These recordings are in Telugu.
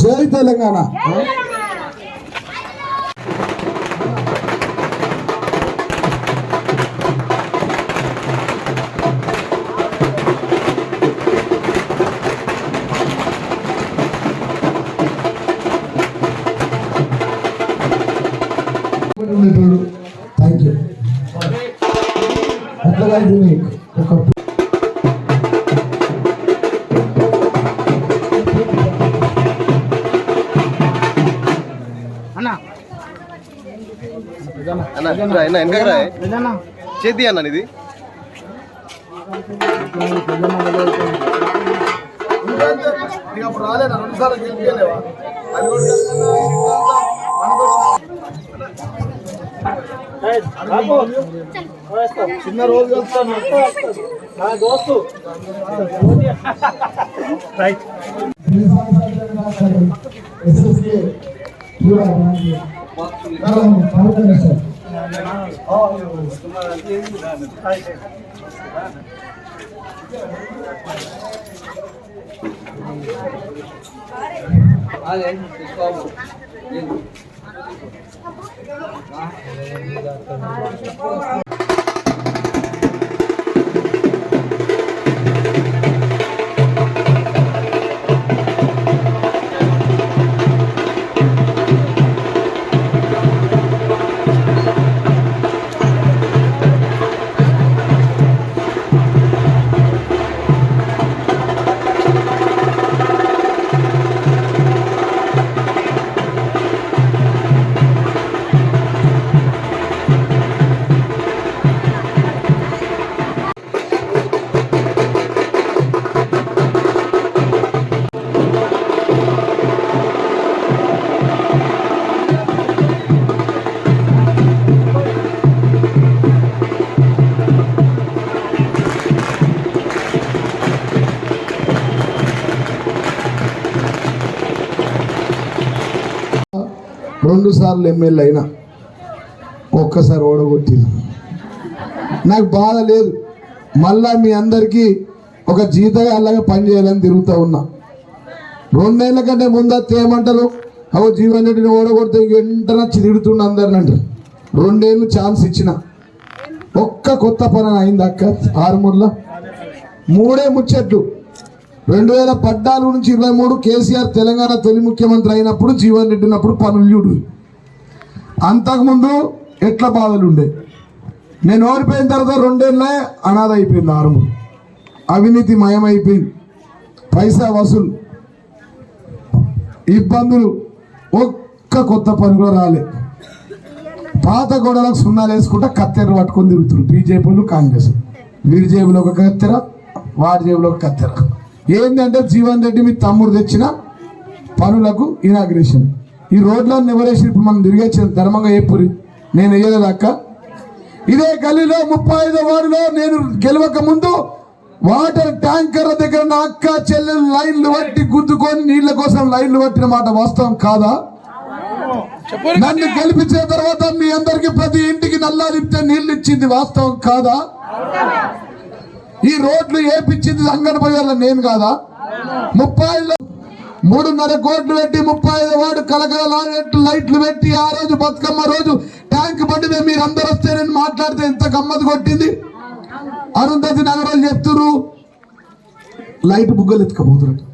జై తెలంగాణ. Thank you. అట్లాగా ఒక చేతి అన్న ఇది చిన్న రోజు కలుస్తాను దోస్తు. రెండు సార్లు ఎమ్మెల్యే అయినా ఒక్కసారి ఓడగొట్టింది. నాకు బాధ లేదు. మళ్ళా మీ అందరికీ ఒక జీతగాళ్ళగా పనిచేయాలని తిరుగుతూ ఉన్నా. 2 ఏళ్ల కంటే ముందత్తే ఏమంటారు, అవు జీవన్ రెడ్డిని ఓడగొడితే వెంటనే తిడుతుండ అందరిని అంటారు. 2 ఏళ్ళు ఛాన్స్ ఇచ్చిన ఒక్క కొత్త పని అయింది అక్క. ఆరుమూరులో 3 ముచ్చట్లు. 2014 నుంచి 23 కేసీఆర్ తెలంగాణ తొలి ముఖ్యమంత్రి అయినప్పుడు జీవన్ రెడ్డి ఉన్నప్పుడు పనులు చూడు. అంతకుముందు ఎట్లా బాధలు ఉండే. నేను ఓడిపోయిన తర్వాత 2 ఏళ్ళే అనాథ అయిపోయింది. ఆరుమూరు అవినీతి మయమైపోయింది. పైసా వసూలు, ఇబ్బందులు, ఒక్క కొత్త పని కూడా రాలే. పాత గోడలకు సున్నాలు వేసుకుంటా కత్తెర పట్టుకొని తిరుగుతున్నారు బీజేపీలు కాంగ్రెస్. వీరి జేబులో ఒక కత్తెర, వాడి జేబులో ఒక కత్తెర. ఏంటంటే జీవన్ రెడ్డి మీ తమ్ముడు తెచ్చిన పనులకు ఇనాగ్రేషన్. ఈ రోడ్లను ఎవరేసి ఇప్పుడు మనం తిరిగేసిన ధర్మంగా ఏపురి నేను వేయలేదు అక్క. ఇదే గల్లీలో 35వ వార్డులో నేను గెలవక ముందు వాటర్ ట్యాంకర్ దగ్గర నా అక్క చెల్లెలు లైన్లు పట్టి గుద్దుకొని నీళ్ల కోసం లైన్లు పట్టిన మాట వాస్తవం కాదా? నన్ను గెలిపించిన తర్వాత మీ అందరికి ప్రతి ఇంటికి నల్లా తిప్పితే నీళ్లు ఇచ్చింది వాస్తవం కాదా? ఈ రోడ్లు ఏపించింది అంగన్వాడీల నేను కాదా? 3.5 కోట్లు పెట్టి 35వ వార్డు కలకల లైట్లు పెట్టి ఆ రోజు బతుకమ్మ రోజు ట్యాంక్ బండి మీద మీరు అందరు వస్తే నేను మాట్లాడితే ఎంత గమ్మత్ కొట్టింది. అరుంధతి నగరాలు చెప్తున్నారు లైట్ బుగ్గలు ఎత్తుకపోతున్నట్టు.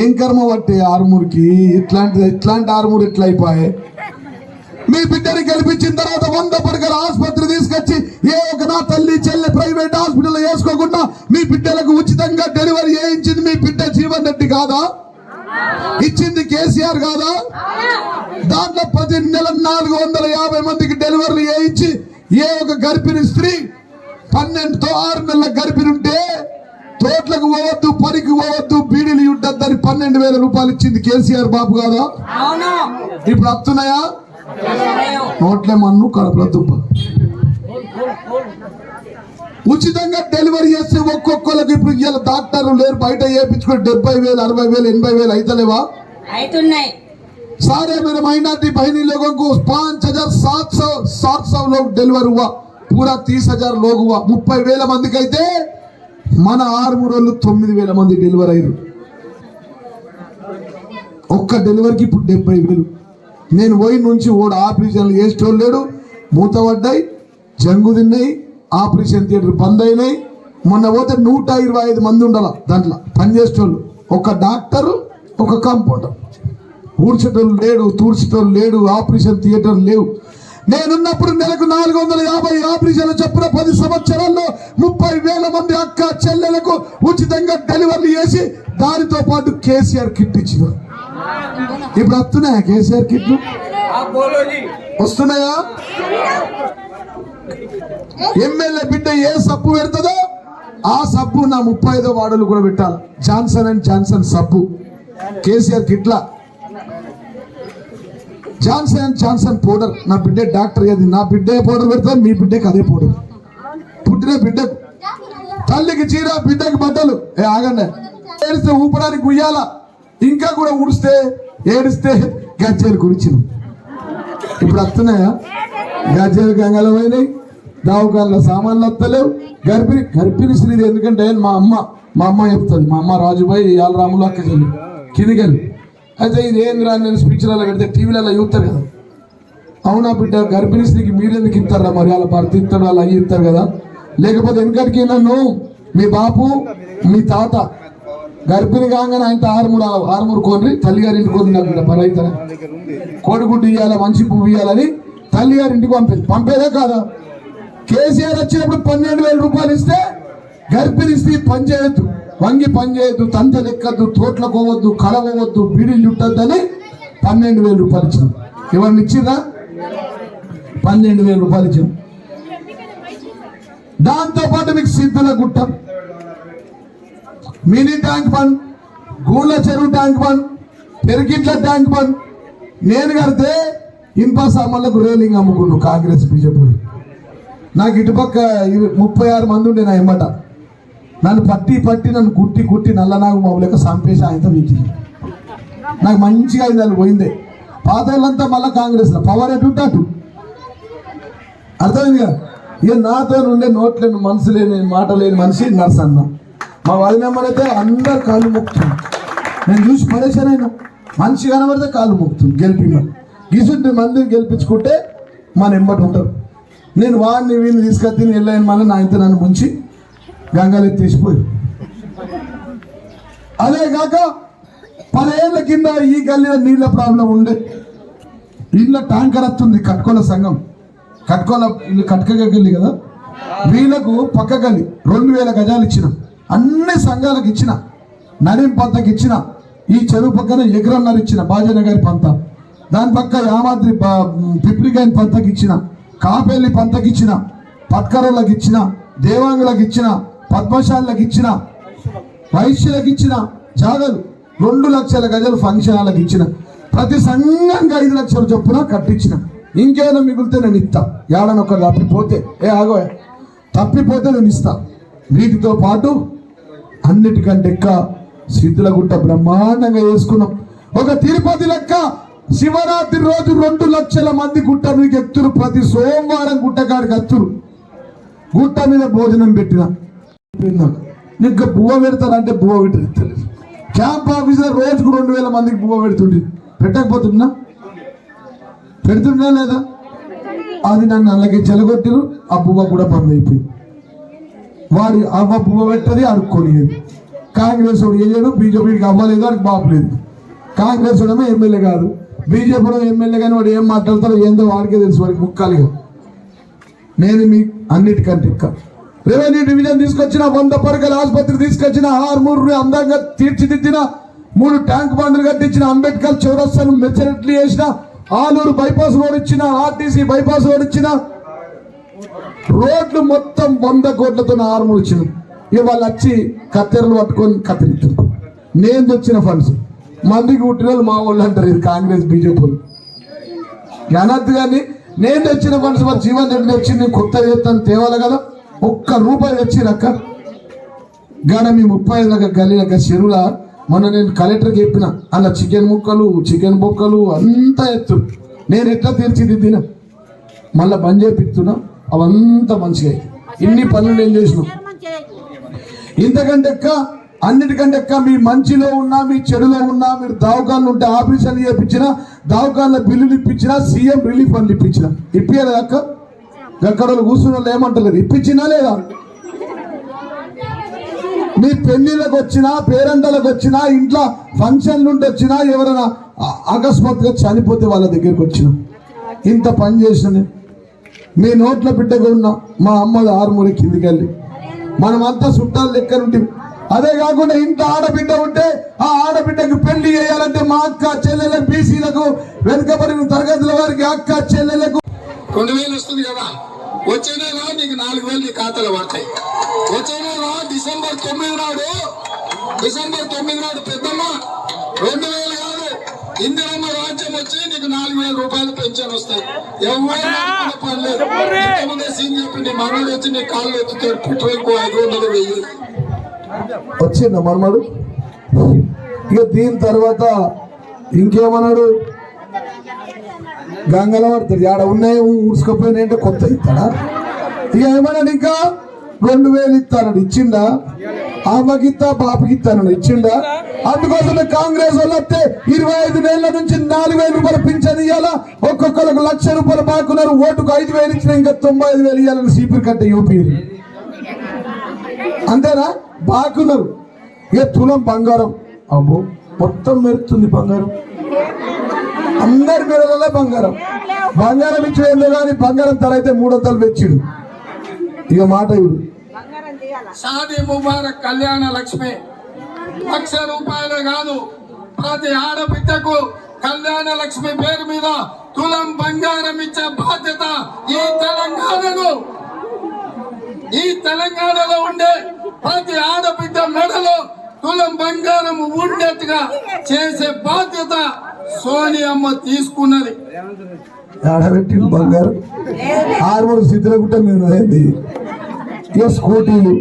ఏం కర్మ పట్టే ఆరుమూరికి ఇట్లాంటి ఆరుమూరు ఎట్లా అయిపోయాయి? మీ బిడ్డని గెలిపించిన తర్వాత 100 పడకల ఆసుపత్రి తీసుకొచ్చి ఏ ఒక నా తల్లి చెల్లె ప్రైవేట్ హాస్పిటల్ వేసుకోకుండా మీ బిడ్డలకు ఉచితంగా డెలివరీ చేయించింది మీ బిడ్డ జీవన్ రెడ్డి కాదా? ఇచ్చింది కేసీఆర్ కాదా? దాంట్లో ప్రతి నెల 450 మందికి డెలివరీలు చేయించి ఏ ఒక గర్భిణీ స్త్రీ 12తో 6 నెలల గర్భిణి ఉంటే తోట్లకు పోవద్దు, పనికి పోవద్దు, బీడీలు ఉండద్దని 12,000 రూపాయలు ఇచ్చింది కేసీఆర్ బాబు కాదా? ఇప్పుడు వస్తున్నాయా? నోట్లే మన్ను కడుపులో దుబ్బ. ఉచితంగా డెలివరీ చేస్తే ఒక్కొక్కరికి ఇప్పుడు ఇవాళ డాక్టర్లు లేరు, బయట చేయించుకుని 70,000, 60,000, 80,000 అయితలేవా? सारे मेरे माइनॉरिटी बहनी लोगों को 5,700 लोग डिलीवर हुआ, पूरा 30,000 लोग हुआ. 30,000 మందికి అయితే మన 6 9,000 మంది డెలివరీ అయ్యారు. ఒక్క డెలివరీకి ఇప్పుడు 70,000. నేను పోయి నుంచి ఓడు ఆపరేషన్లు చేసేటోళ్ళు లేడు, మూత పడ్డాయి, జంగు తిన్నాయి, ఆపరేషన్ థియేటర్ బంద్ అయినాయి. మొన్న పోతే 125 మంది ఉండాల దాంట్లో పనిచేసేటోళ్ళు, ఒక డాక్టరు ఒక కాంపౌండర్. ఊడ్చేటోళ్ళు లేడు, తూడ్చేటోళ్ళు లేడు, ఆపరేషన్ థియేటర్ లేవు. నేనున్నప్పుడు నెలకు 450 ఆపరేషన్లు చొప్పున 10 సంవత్సరాల్లో 30,000 మంది అక్క చెల్లెలకు ఉచితంగా డెలివరీ చేసి దానితో పాటు కేసీఆర్ కిట్ ఇచ్చిన. ఇప్పుడు వస్తున్నాయా కేసీఆర్ కిట్లు? వస్తున్నాయా? ఎమ్మెల్యే బిడ్డ ఏ సబ్బు పెడుతుందో ఆ సబ్బు నా 35వ వార్డులు కూడా పెట్టాలి. జాన్సన్ అండ్ జాన్సన్ సబ్బు కేసీఆర్ కిట్లా. జాన్సన్ అండ్ జాన్సన్ పౌడర్ నా బిడ్డ డాక్టర్ అది, నా బిడ్డ పౌడర్ పెడతా, మీ బిడ్డకి అదే పౌడర్. పుట్టిన బిడ్డకు తల్లికి చీర, బిడ్డకి బట్టలు. ఆగండి, ఏడిస్తే ఊపడానికి ఉయ్యాల, ఇంకా కూడా ఊడిస్తే ఏడిస్తే గజ్జలు కురిచిన. ఇప్పుడు వస్తున్నాయా? గజ్జలు గంగలమైనాయి, దావకాళ్ళ సామాన్లు వస్తలేవు. గర్భిణీ స్త్రీ ఎందుకంటే మా అమ్మ చెప్తుంది, మా అమ్మ రాజుబాయి యాలరాములు అక్క చెల్లి కిందికెళ్ళి. అయితే ఇది ఏంది రా, నేను స్పీచ్లలో పెడితే టీవీలలో చూస్తారు కదా. అవునా బిడ్డ, గర్భిణీ స్త్రీకి మీరెందుకు ఇస్తారా? మరి వాళ్ళ భర్త ఇస్తాడు, వాళ్ళు అయ్యి ఇస్తారు కదా. లేకపోతే ఎందుకంటే నన్ను మీ బాపు మీ తాత గర్భిణి కాగానే ఆయన 6 కోరి తల్లిగారింటికి కోరి నాకు పని అవుతారా, కోడిగుడ్డు ఇవ్వాలా, మంచి పువ్వు ఇవ్వాలని తల్లిగారింటికి పంపేదే కాదా? కేసీఆర్ వచ్చినప్పుడు 12,000 రూపాయలు ఇస్తే గర్భిణీ స్త్రీ పని చేయొద్దు, వంగి పని చేయొద్దు, తంతలు ఎక్కద్దు, తోటలు పోవద్దు, కలవద్దు, బీడీలు చుట్టద్దని 12,000 రూపాయలు ఇచ్చింది. ఎవరిని ఇచ్చిందా? 12,000 రూపాయలు ఇచ్చింది. దాంతోపాటు మీకు సిద్ధుల గుట్ట, మినీ ట్యాంక్ బండ్, గూళ్ళ చెరువు ట్యాంక్ బండ్, పెరిగిట్ల ట్యాంక్ బండ్ నేను కడితే ఇనుప సామాన్లకు రేలింగ్ అమ్ముకుంటు కాంగ్రెస్ బీజేపీ. నాకు ఇటుపక్క 36 మంది ఉండే నా ఎమ్మట. నన్ను పట్టి నన్ను కుట్టి నల్లనాగు మామూలుగా సంపేసి ఆయనతో వీచింది. నాకు మంచిగా అయింది, వాళ్ళు పోయిందే. పాత వాళ్ళంతా మళ్ళీ కాంగ్రెస్లో పవర్ ఎటు అటు అర్థమైందిగా. ఇక నాతో ఉండే నోట్లేని మనసు లేని మాట లేని మనిషి నర్సన్న. మా వదినమ్మనైతే అందరు కాళ్ళు మొక్కుతుంది. నేను చూసి పరేషన్ అయినా, మనిషి కనబడితే కాళ్ళు మొక్కుతుంది. గెలిపిమని గిసుంటి మందిని గెలిపించుకుంటే మన ఎమ్మటి ఉంటారు. నేను వాడిని వీడిని తీసుకొచ్చి వెళ్ళాను, మళ్ళీ నా ఇంత నన్ను ముంచి గంగాలు తీసిపోయి. అదే కాక 10 ఏళ్ల కింద ఈ గల్లీలో నీళ్ళ ప్రాబ్లం ఉండే. ఇళ్ళ ట్యాంకర్ వస్తుంది, కట్కోల సంఘం, కట్కోల ఇల్లు కట్కగా గల్లి కదా, వీళ్ళకు పక్క గల్లి 2,000 గజాలు ఇచ్చిన, అన్ని సంఘాలకు ఇచ్చిన, నడిం పంతకి ఇచ్చిన, ఈ చెరువు పక్కన ఎకరన్నర ఇచ్చిన బాజనగారి పంత, దాని పక్క యామాద్రి పిప్రిగాని పంతకి ఇచ్చిన, కాపేళ్ళి పంతకి ఇచ్చిన, పట్కరలకు ఇచ్చిన, దేవాంగులకు ఇచ్చిన, పద్మశాలకు ఇచ్చిన, వైశ్యులకు ఇచ్చిన జాగలు 2 లక్షల గజాలు ఫంక్షన్ హాల్కి ఇచ్చిన. ప్రతి సంఘంగా 5 లక్షల చొప్పున కట్టించిన. ఇంకేమైనా మిగిలితే నేను ఇస్తా. ఏడనొకరు తప్పిపోతే ఆగో తప్పిపోతే నేను ఇస్తా. వీటితో పాటు అన్నిటికంటే సిద్ధుల గుట్ట బ్రహ్మాండంగా వేసుకున్నాం. ఒక తిరుపతి లెక్క శివరాత్రి రోజు 2 లక్షల మంది గుట్ట మీకు ఎక్కుతురు. ప్రతి సోమవారం గుట్టకాడికి అత్తురు. గుట్ట మీద భోజనం పెట్టిన నీకు బువ్వ పెడతారంటే బువ్వ పెట్టలేదు. క్యాంప్ ఆఫీసర్ రోజుకు 2,000 మందికి బువ్వ పెడుతుండే. పెట్టకపోతున్నా పెడుతున్నా లేదా? అది నన్ను అలాగే చెలగొట్టిరు. ఆ బువ్వ కూడా బంద్ అయిపోయింది. వాడి అవ్వ బువ్వ పెట్టది, అడుక్కొనిది. కాంగ్రెస్ వాడు వేయడు, బీజేపీకి అవ్వలేదు, వాడికి బాపులేదు. కాంగ్రెస్ వాడేమో ఎమ్మెల్యే కాదు, బీజేపీ ఎమ్మెల్యే కానీ వాడు ఏం మాట్లాడతారో ఏందో వాడికే తెలుసు. వాడికి ముక్కాలిగా. నేను మీ అన్నిటికంటే రెవెన్యూ డివిజన్ తీసుకొచ్చిన, 100 పడకల ఆసుపత్రి తీసుకొచ్చిన, ఆర్మూరు అందంగా తీర్చిదిద్దిన, 3 ట్యాంక్ బండ్లు కట్టించిన, అంబేద్కర్ చౌరస్తాను మెచ్చరిట్లు చేసిన, ఆలూరు బైపాస్ రోడ్ ఇచ్చిన, ఆర్టీసీ బైపాస్ రోడ్ ఇచ్చిన, రోడ్లు మొత్తం 100 కోట్లతో ఆర్మూరు ఇచ్చిన. ఇవాళ వచ్చి కత్తెరలు పట్టుకొని కత్తిరిస్తారు. నేను తెచ్చిన ఫండ్స్ మందికి పుట్టిన వాళ్ళు మా వాళ్ళు అంటారు. ఇది కాంగ్రెస్ బీజేపీ అనద్దు. కానీ నేను తెచ్చిన ఫండ్స్ మరి జీవన్ రెడ్డి తెచ్చింది, కొత్త చేస్తాను తేవాలి కదా. 1 రూపాయి తెచ్చిరక్క గాడ మీ 35 గల్లీలక చెరువుల. మొన్న నేను కలెక్టర్కి చెప్పిన, అలా చికెన్ ముక్కలు, చికెన్ బొక్కలు అంతా ఎత్తు. నేను ఎట్లా తీర్చిదిద్దిన మళ్ళీ బంద్ చేపిస్తున్నా. అవంతా మంచిగా ఇన్ని పనులు నేను చేసిన. ఇంతకంటే ఎక్క అన్నిటికంటే ఎక్క మీ మంచిలో ఉన్నా మీ చెడులో ఉన్నా మీరు దవాఖాన్లు ఉంటే ఆపరేషన్ చేయించినా దవాఖాన్ల బిల్లులు ఇప్పించినా సీఎం రిలీఫ్ ఫండ్లు ఇప్పించినా ఇప్పించలేదు అక్క అక్కడ కూర్చున్న వాళ్ళు ఏమంటలేదు ఇప్పించినా లేదా మీ పెళ్లిళ్ళకు వచ్చినా పేరంటాలకు వచ్చినా ఇంట్లో ఫంక్షన్లు ఉంటే వచ్చినా ఎవరైనా అకస్మాత్తుగా చనిపోతే వాళ్ళ దగ్గరికి వచ్చిన ఇంత పని చేసిన నేను. మీ నోట్ల బిడ్డగా ఉన్న మా అమ్మది ఆరుమూరి కిందికి వెళ్ళి మనమంతా చుట్టాలు లెక్క నుండి అదే కాకుండా ఇంత ఆడబిడ్డ ఉంటే ఆ ఆడబిడ్డకు పెళ్లి చేయాలంటే మా అక్క చెల్లెలకు బీసీలకు వెనుకబడిన తరగతుల వారికి అక్క చెల్లెలకు 2000 వస్తుంది కదా వచ్చే నెల నీకు 4000 నీ ఖాతాలో పడతాయి. వచ్చే నెల డిసెంబర్ 9 నాడు పెద్దమ్మ 2000 కాదు ఇందిరమ్మ రాజ్యం వచ్చి నీకు 4000 రూపాయలు పెన్షన్ వస్తాయి. ఎవరైనా పర్లేదు ఇంతకుముందే సీన్ చెప్పి నీ మనోడు వచ్చి నీ కాళ్ళు ఎత్తుతాడు పెట్రోల్కు 500 1000 వచ్చిందా మనమాడు. ఇక దీని తర్వాత ఇంకేమన్నాడు గంగల పడతాడు ఆడ ఉన్నాయి ఊడ్చుకోపోయినాయంటే కొత్త ఇస్తాడా ఇక ఏమన్నాడు ఇంకా 2000 ఇస్తానడు ఇచ్చిండా అమ్మకిత్తా బాపకి ఇస్తానడు ఇచ్చిండా అందుకోసమే కాంగ్రెస్ వాళ్ళు వస్తే 25 నెలల నుంచి 4000 రూపాయలు పింఛన్ ఇవ్వాలా ఒక్కొక్కరికి 1,00,000 రూపాయలు బాకున్నారు ఓటుకు 5,000 ఇచ్చిన ఇంకా 95,000 ఇవ్వాలని సీపీర్ కట్టే యూపీ అంతేనా బాకున్నారు ఇక తులం బంగారం అబ్బో మొత్తం మెరుతుంది బంగారం అందరి మెడలలో బంగారం ఇచ్చేందో కానీ బంగారం ధర అయితే 300 తెచ్చిడు ఇక మాట ఇడు షాదీ ముబారక్ కళ్యాణ లక్ష్మి 1,00,000 రూపాయలే కాదు ప్రతి ఆడబిడ్డకు కళ్యాణ లక్ష్మి పేరు మీద తులం బంగారం ఇచ్చే బాధ్యత ఈ తెలంగాణలో ఉండే ప్రతి ఆడబిడ్డ మెడలో తులం బంగారం ఉండేట్టుగా చేసే బాధ్యత సోనియమ్మ తీసుకున్నది. ఆడబెట్టి బంగారం 6 సిద్ధుల గుట్ట మీరు ఇక స్కూటీలు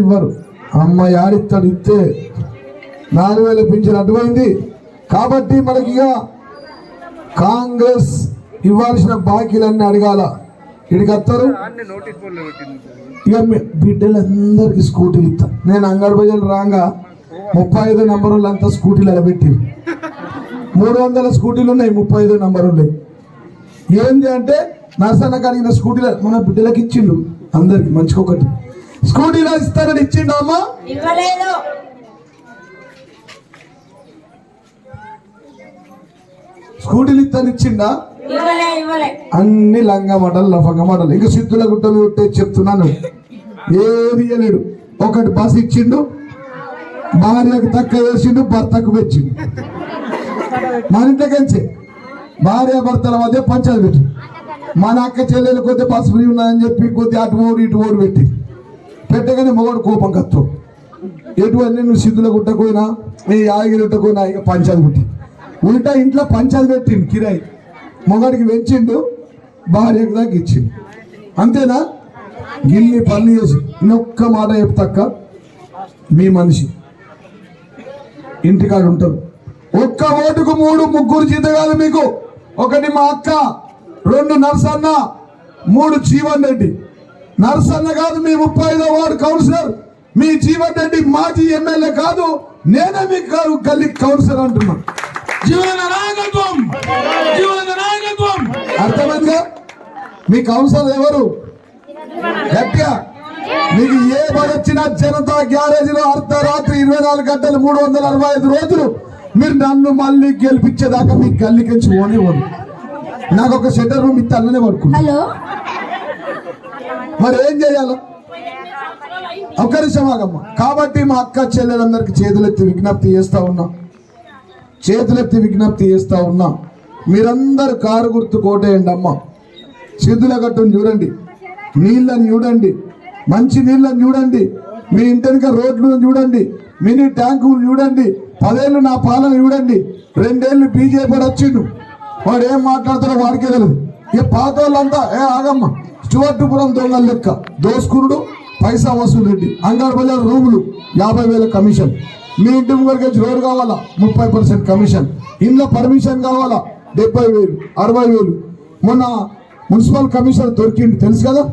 ఇవ్వరు అమ్మ యాడిస్తాడు ఇస్తే 4,000 పింఛన్ అడ్డుపోయింది కాబట్టి మనకి ఇక కాంగ్రెస్ ఇవ్వాల్సిన బాకీలన్నీ అడగాల ఇడికి వస్తారు ఇక బిడ్డలందరికీ స్కూటీలు ఇస్తా నేను అంగడి బజార్లు రాగా 35 నంబర్ వాళ్ళు అంతా స్కూటీలు అడబెట్టి 300 స్కూటీలు ఉన్నాయి 35 నంబర్ ఉన్నాయి ఏంది అంటే నర్సన్న కలిగిన స్కూటీలు మన బిడ్డలకు ఇచ్చిండు అందరికి మంచికొకటి స్కూటీలో ఇస్తానని ఇచ్చిండు అమ్మా స్కూటీలు ఇస్తాను ఇచ్చిండా అన్ని లంగా మాటలు లఫంగా మాటలు ఇంకా సిద్ధుల గుట్ట మీద చెప్తున్నాను ఏది ఇయ్యలేడు ఒకటి బస్ ఇచ్చిండు భార్యకు తక్కువ వేసిండు భర్తకు వచ్చిండు మన ఇంట్లోకించే భార్య భర్తల మధ్య పంచాయతీ పెట్టి మన అక్క చెల్లెలు కొద్ది బస్ ఫ్రీ ఉన్నదని చెప్పి కొద్ది అటు ఓడు ఇటు ఓడు పెట్టి పెట్టగానే మొగడు కోపం కత్తావు ఎటువంటి నువ్వు సిద్ధుల గుట్టకపోయినా నీ యాగిరి గుట్టకపోయినా ఇక పంచాయతీ పెట్టి ఉల్టా ఇంట్లో పంచాయతీ పెట్టిండు కిరాయి మొగడికి పెంచిండు భార్యకు దాకా ఇచ్చిండు అంతేనా గిల్లి పనులు చేసి ఇంకొక్క మాట చెప్తాక మీ మనిషి ఇంటికాడ ఉంటారు ఒక్క ఓటుకు 3 జీతగాలు మీకు ఒకటి మా అక్క 2 నర్సన్న 3 జీవన్ రెడ్డి నర్సన్న కాదు మీ 35వ వార్డు కౌన్సిలర్ మీ జీవన్ రెడ్డి మాజీ ఎమ్మెల్యే కాదు నేనే మీకు గల్లీ కౌన్సిలర్ అంటున్నా అర్థమైందిగా మీ కౌన్సిలర్ ఎవరు గట్టిగా మీకు ఏ వచ్చినా జనతా గ్యారేజీలో అర్ధరాత్రి 24 గంటలు 365 రోజులు మీరు నన్ను మళ్ళీ గెలిపించేదాకా మీ గల్లికించి ఓనివ్వను నాకు ఒక షెటర్ రూమ్ ఇస్తే అల్లనే పడుకున్నా మరి ఏం చేయాలి ఒక్క నిమిషం ఆగమ్మ కాబట్టి మా అక్క చెల్లెలందరికీ చేతులెత్తి విజ్ఞప్తి చేస్తా ఉన్నా మీరందరు కారు గుర్తు కోటేయండి అమ్మ సిద్ధుల గట్టును చూడండి నీళ్ళని చూడండి మంచి నీళ్ళని చూడండి మీ ఇంటెనక రోడ్లను చూడండి మినీ ట్యాంకులు చూడండి 10 ఏళ్ళు నా పాలన చూడండి 2 ఏళ్ళు బీజేపీ వచ్చిండు వాడు ఏం మాట్లాడతారో వాడికే తెలియదు ఇక పాత వాళ్ళంతా ఆగమ్మ స్టువర్టుపురం దొంగల లెక్క దోసుకురుడు పైసా వసూలు రెడ్డి అంగడి బజార్ రూములు 50,000 కమిషన్ మీ ఇంటి ముంగడికి రోడ్ కావాలా 30% కమిషన్ ఇంట్లో పర్మిషన్ కావాలా 70,000 60,000 మొన్న మున్సిపల్ కమిషనర్ దొరికింది తెలుసు కదా